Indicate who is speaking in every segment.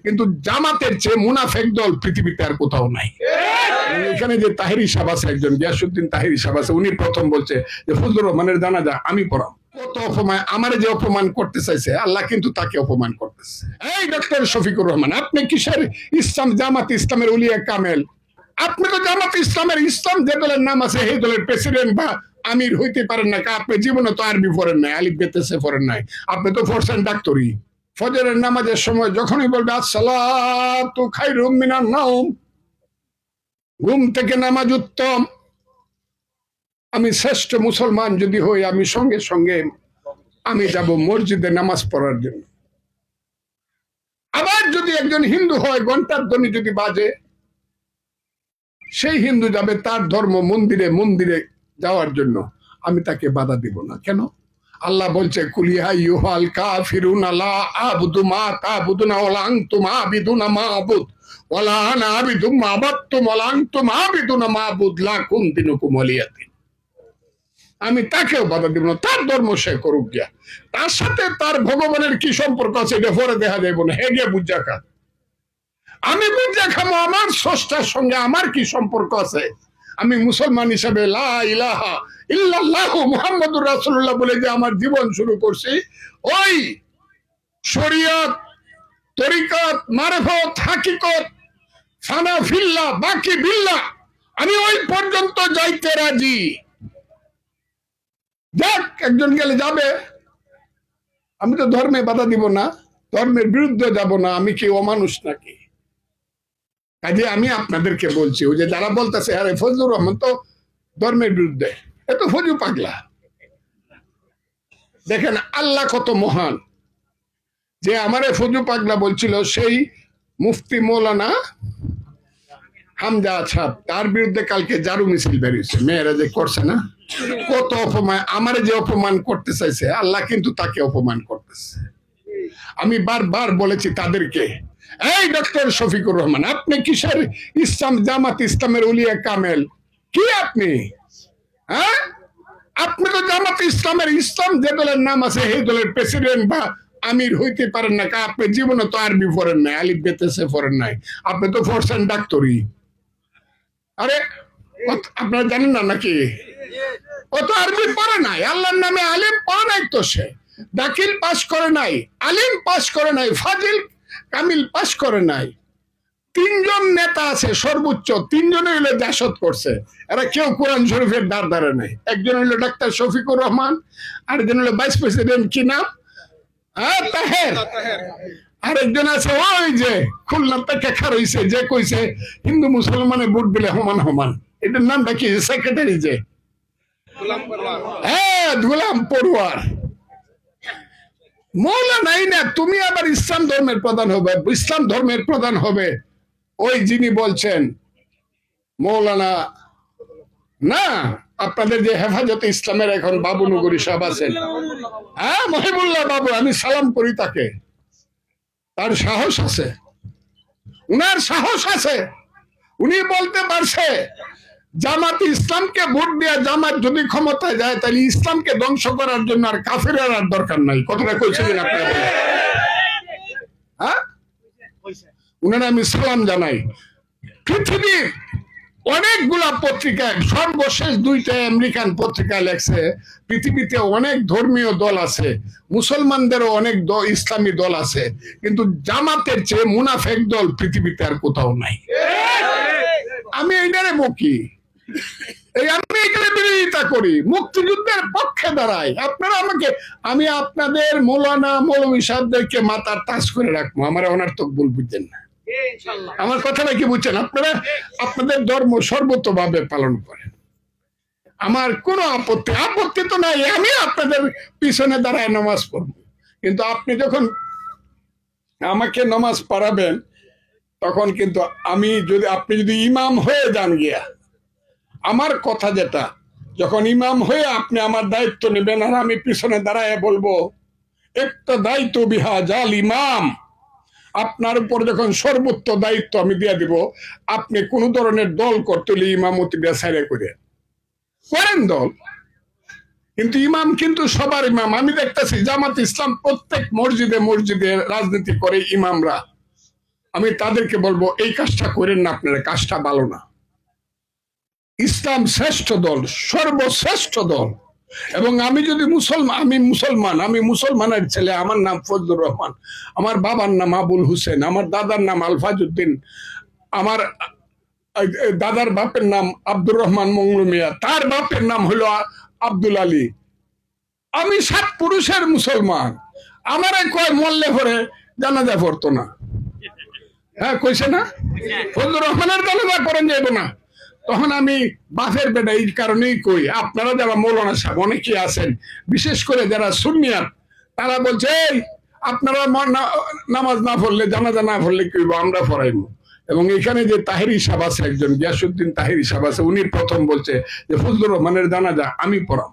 Speaker 1: কিন্তু জামাতের চেয়ে মুনাফেক দল পৃথিবীতে আর কোথাও নাই। এখানে যে তাহেরি সাহেব আছে, একজন গিয়াসউদ্দিন তাহেরি সাহেব আছে, উনি প্রথম বলছে যে ফজলুর রহমানের জানাজা আমি পড়াম। কত অপমান, আমারে যে অপমান করতে চাইছে আল্লাহ কিন্তু তাকে অপমান করতেছে। এই ডক্টর শফিকুর রহমান, আপনি কিসের ইসলাম, জামাত ইসলামের উলিয়া কামেল? আপনি তো জামাত ইসলামের, ইসলাম যে দলের নাম আছে সেই দলের প্রেসিডেন্ট বা আমির হইতে পারেন না। আপনি জীবনে তো আরবি পড়েন নাই, আলিফ বেতেছে পড়েন নাই, আপনি তো পড়ছেন ডাক্তারি। ফজরের নামাজের সময় যখনই বলবে আসসালাতু খায়রুম মিনান নাওম, ঘুম থেকে নামাজ উত্তম, আমি শ্রেষ্ঠ মুসলমান যদি হই আমি সঙ্গে সঙ্গে আমি যাব মসজিদে নামাজ পড়ার জন্য। আবার যদি একজন হিন্দু হয়, ঘন্টার ধ্বনি যদি বাজে, সেই হিন্দু যাবে তার ধর্ম মন্দিরে মন্দিরে যাওয়ার জন্য, আমি তাকে বাধা দিব না। কেন? আল্লাহ বলছে কুলিয়া ইউহাল কাফিরুনা লা আবুদু মা তাবুদুনা ওয়ালা আনতুম আবিদুনা মা আবুদ ওয়ালা আনা আবিদু মা আবাদতুম ওয়ালা আনতুম আবিদুনা মা আবুদ লাকুম দিনুকুম ওয়ালিয়াদিন। আমি তাকেও বাধা দিব না, তার ধর্ম সে করুক গিয়া। তার সাথে তার ভগবানের কি সম্পর্ক আছে এটা পরে দেখা যাইব না, হে গিয়া বুঝা খা। আমি বুঝা খাবো আমার স্রষ্টার সঙ্গে আমার কি সম্পর্ক আছে। আমি মুসলমান হিসাবে লা ইলাহা ইল্লাল্লাহু মুহাম্মাদুর রাসূলুল্লাহ বলে যে আমার জীবন শুরু করছি, ওই শরীয়ত, তরিকত, মারফত, হাকিকত, ফানা ফিল্লাহ বাকি বিল্লাহ, আমি ওই পর্যন্ত যাইতে রাজি। যাক, একজন গেলে যাবে, আমি তো ধর্মে বাধা দিব না, ধর্মের বিরুদ্ধে যাব না। আমি কি অমানুষ নাকি? কাজে আমি আপনাদেরকে বলছি, ওই যে যারা বলতেছে আরে ফজলুর রহমান তো ধর্মের বিরুদ্ধে, এত ফজু পাগলা। দেখেন আল্লাহ কত মহান, যে আমারে ফজু পাগলা বলছিল সেই মুফতি মৌলানা হামজা সাহেব, তার বিরুদ্ধে কালকে জারু মিছিল বেরিয়েছে, মেয়েরা যে করছে না, কত অপমান, আমারে যে অপমান করতে চাইছে আল্লাহ কিন্তু তাকে অপমান করতেছে। আমি বারবার বলেছি তাদেরকে, এই ডক্টর শফিকুর রহমান, আপনি কিসের ইসলাম, জামাত ইসলামের উলিয়া কামেল? কি আপনি? হ্যাঁ, আপনি তো জামাত ইসলামের, ইসলাম যে দলের নাম আছে সেই দলের প্রেসিডেন্ট বা আমির হইতে পারেন না। আপনি জীবনে তো আরবি পড়েন নাই, আলিফ বেতেছে পড়েন নাই, আপনি তো পড়ছেন ডাক্তারি। আরে আপনারা জানেন না নাকি? ও তো আরবি পড়ে নাই, আল্লাহর নামে আলিম পড়ে নাই, তো সে দাখিল পাস করে নাই, আলিম পাস করে নাই, ফাজিল কামিল পাস করে নাই। তিনজন নেতা আছে সর্বোচ্চ, তিনজনে হইলে জাসদ করছে, এরা কেউ কোরআন শরীফের দ্বারে নাই। একজন হইলো ডাক্তার শফিকুর রহমান, আরেকজন হলো ভাইস প্রেসিডেন্ট, কি নাম, তাহের। আরেকজন আছে ওই যে খুলনা থেকে খারইছে, যে কইছে হিন্দু মুসলমানের ভোট দিলে সমান সমান, এটার নামটা কি, সেক্রেটারি যে, হ্যাঁ গোলাম পড়ুয়ার। মৌলানাই না, তুমি আবার ইসলাম ধর্মের প্রধান হবে, ইসলাম ধর্মের প্রধান হবে ওই যিনি বলছেন মৌলানা, না আপনাদের যে হেফাজতে ইসলামের এখন বাবু নগরী সাহেব আছেন, হ্যাঁ মহিবুল্লাহ বাবু, আমি সালাম করি তাকে, তার সাহস আছে, উনার সাহস আছে, উনি বলতে পারছে জামাত ইসলামকে ভোট দেয়া, জামাত যদি ক্ষমতায় যায় তাহলে ইসলামকে ধ্বংস করার জন্য আর কাফেরের আর দরকার নাই। কথাটা কইছিলেন আপনারা? হ্যাঁ, উনারা আমি সালাম জানাই। পৃথিবীর অনেকগুলা পত্রিকায়, সর্বশেষ দুইটা আমেরিকান পত্রিকায় লেখছে পৃথিবীতে অনেক ধর্মীয় দল আছে, মুসলমানদেরও অনেক ইসলামী দল আছে, কিন্তু জামাতের চেয়ে মুনাফেক দল পৃথিবীতে আর কোথাও নাই। আমি এইটারে বকি, আমি এখানে বিরোধিতা করি, মুক্তিযুদ্ধের পক্ষে দাঁড়াই। আপনারা আমাকে, আমি আপনাদের মৌলানা মৌলভী সাহেবদেরকে মাথার তাজ করে রাখবো, আমার অনার্থক ভুল বুঝছেন না, আমার কথাটা কি বুঝছেন? আপনারা আপনাদের ধর্ম সর্বতভাবে পালন করেন, আমার কোনো আপত্তি তো নাই, আমি আপনাদের পিছনে দাঁড়ায় নামাজ পড়ব। কিন্তু আপনি যখন আমাকে নামাজ পড়াবেন তখন কিন্তু আমি যদি, আপনি যদি ইমাম হয়ে যান গিয়া, আমার কথা যেটা, যখন ইমাম হয়ে আপনি আমার দায়িত্ব নেবেন আর আমি পিছনে দাঁড়ায় বলবো একটা দায়িত্ব বিহা জাল ইমাম, আপনার উপর যখন সর্বোচ্চ দায়িত্ব আমি দিয়ে দিব, আপনি কোন ধরনের দল করতে হলে ইমামতি বেসারে করেন দল, কিন্তু ইমাম কিন্তু সবার ইমাম। আমি দেখতেছি জামাত ইসলাম প্রত্যেক মসজিদে মসজিদে রাজনীতি করে ইমামরা, আমি তাদেরকে বলবো এই কাজটা করেন না, আপনারা কাজটা ভালো না। ইসলাম শ্রেষ্ঠ দল, সর্বশ্রেষ্ঠ দল। এবং আমি যদি আমি মুসলমানের ছেলে, আমার নাম ফজলুর রহমান, আমার বাবার নাম আবুল হুসেন, আমার দাদার নাম আলফাজউদ্দিন, আমার দাদার বাপের নাম আব্দুর রহমান মংলু মিয়া, তার বাপের নাম হলো আব্দুল আলী। আমি 7 পুরুষের মুসলমান, আমারে কয় মল্লে পরে জানাজা পড়তো না। হ্যাঁ কইছে না, ফজলুর রহমানের জানাজা পড়েন যাইব না। তখন আমি বাফের বেটা এই কারণেই কই, আপনারা যারা মৌলানা সাহেব অনেকেই আছেন, বিশেষ করে যারা সুন্নিয়াত, তারা বলছে এই আপনারা নামাজ না পড়লে, জানাজা না পড়লে কি হইব, আমরা পড়াইব। এবং এখানে যে তাহেরি সাহেব আছে, একজন গিয়াসউদ্দিন তাহেরি সাহেব আছে, উনি প্রথম বলছে যে ফজলুর রহমানের জানাজা আমি পড়াম।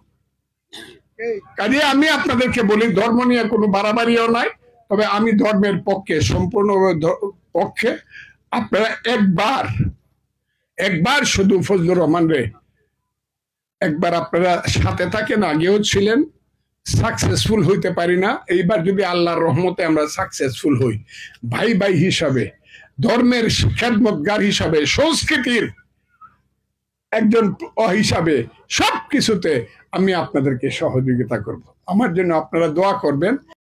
Speaker 1: কাজে আমি আপনাদেরকে বলি, ধর্ম নিয়ে কোনো বাড়াবাড়িও নাই, তবে আমি ধর্মের পক্ষে, সম্পূর্ণভাবে পক্ষে। আপনারা একবার শুধু ফজলুর রহমান রে একবার আপনারা সাথে থাকেন, আগেও ছিলেন, সাকসেসফুল হইতে পারি না, এইবার যদি আল্লাহর রহমতে আমরা সাকসেসফুল হই, ভাই ভাই হিসাবে, ধর্মের খেদমতগার হিসাবে, সংস্কৃতির একজন হিসাবে, সব কিছুতে আমি আপনাদেরকে সহযোগিতা করব। আমার জন্য আপনারা দোয়া করবেন।